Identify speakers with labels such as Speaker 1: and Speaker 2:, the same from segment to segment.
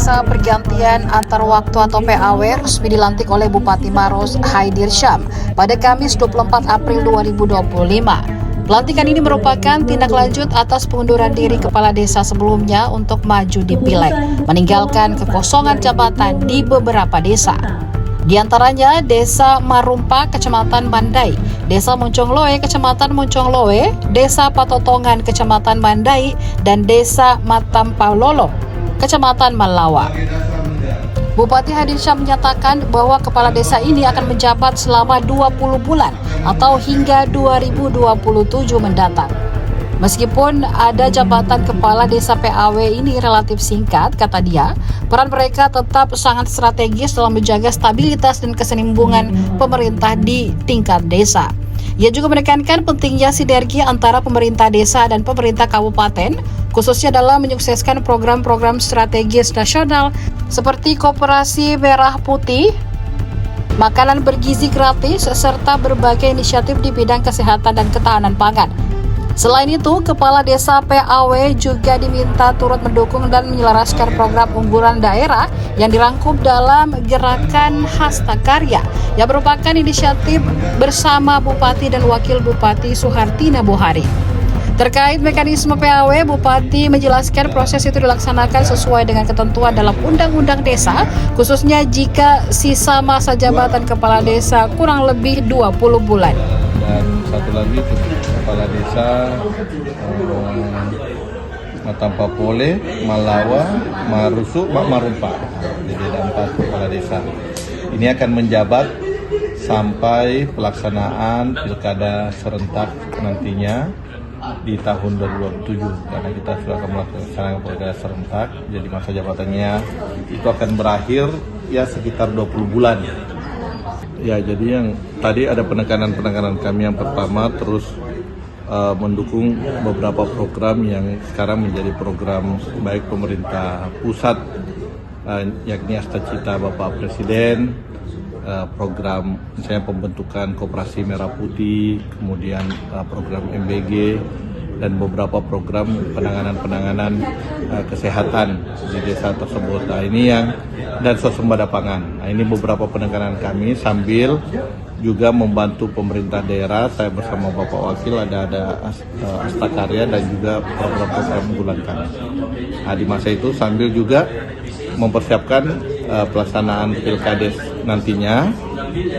Speaker 1: Desa Pergantian Antar Waktu atau PAW resmi dilantik oleh Bupati Maros Haidir Syam pada Kamis 24 April 2025. Pelantikan ini merupakan tindak lanjut atas pengunduran diri kepala desa sebelumnya untuk maju di Pileg, meninggalkan kekosongan jabatan di beberapa desa. Di antaranya Desa Marumpa, Kecamatan Mandai, Desa Moncongloe, Kecamatan Moncongloe, Desa Patotongan, Kecamatan Mandai, dan Desa Matampalolo, Kecamatan Malawa. Bupati Haidir Syam menyatakan bahwa kepala desa ini akan menjabat selama 20 bulan atau hingga 2027 mendatang. Meskipun ada jabatan kepala desa PAW ini relatif singkat, kata dia, peran mereka tetap sangat strategis dalam menjaga stabilitas dan kesinambungan pemerintah di tingkat desa. Ia juga menekankan pentingnya sinergi antara pemerintah desa dan pemerintah kabupaten, khususnya dalam menyukseskan program-program strategis nasional seperti Koperasi Merah Putih, makanan bergizi gratis, serta berbagai inisiatif di bidang kesehatan dan ketahanan pangan. Selain itu, Kepala Desa PAW juga diminta turut mendukung dan menyelaraskan program unggulan daerah yang dirangkum dalam Gerakan Hasta Karya yang merupakan inisiatif bersama Bupati dan Wakil Bupati Suhartina Bohari. Terkait mekanisme PAW, Bupati menjelaskan proses itu dilaksanakan sesuai dengan ketentuan dalam Undang-Undang Desa, khususnya jika sisa masa jabatan Kepala Desa kurang lebih 20 bulan.
Speaker 2: Dan satu lagi kepala desa Matampapole, Malawa, Marusu, Marumpa. Jadi ada 4 kepala desa. Ini akan menjabat sampai pelaksanaan pilkada serentak nantinya di tahun 2027, karena kita sudah akan melaksanakan pilkada serentak. Jadi masa jabatannya itu akan berakhir ya sekitar 20 bulan. Ya, jadi yang tadi ada penekanan kami yang pertama terus mendukung beberapa program yang sekarang menjadi program baik pemerintah pusat, yakni Asta Cita Bapak Presiden, program misalnya pembentukan Koperasi Merah Putih, kemudian program MBG, dan beberapa program penanganan kesehatan di desa tersebut. Nah, ini yang dan swasembada pangan. Nah, ini beberapa penekanan kami sambil juga membantu pemerintah daerah. Saya bersama Bapak Wakil ada Hasta Karya dan juga program-program unggulan kami. Nah, di masa itu sambil juga mempersiapkan pelaksanaan pilkades nantinya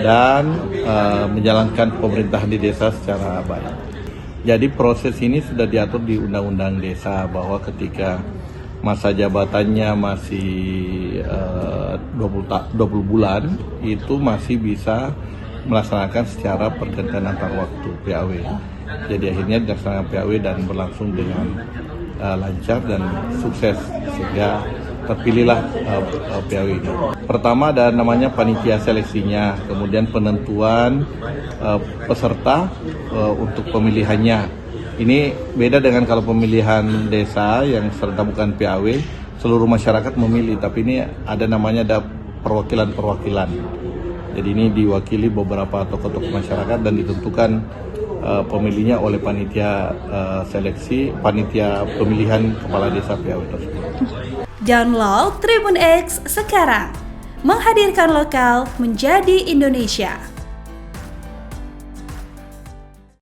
Speaker 2: dan menjalankan pemerintahan di desa secara baik. Jadi proses ini sudah diatur di Undang-Undang Desa bahwa ketika masa jabatannya masih 20 bulan itu masih bisa melaksanakan secara pergantian antar waktu PAW. Jadi akhirnya dilaksanakan PAW dan berlangsung dengan lancar dan sukses sehingga terpilihlah PAW ini. Pertama ada namanya panitia seleksinya, kemudian penentuan peserta untuk pemilihannya. Ini beda dengan kalau pemilihan desa yang serta bukan PAW, seluruh masyarakat memilih, tapi ini ada perwakilan-perwakilan. Jadi ini diwakili beberapa tokoh-tokoh masyarakat dan ditentukan pemilihnya oleh panitia seleksi, panitia pemilihan kepala desa PAW tersebut.
Speaker 3: Download Tribun X sekarang, menghadirkan lokal menjadi Indonesia.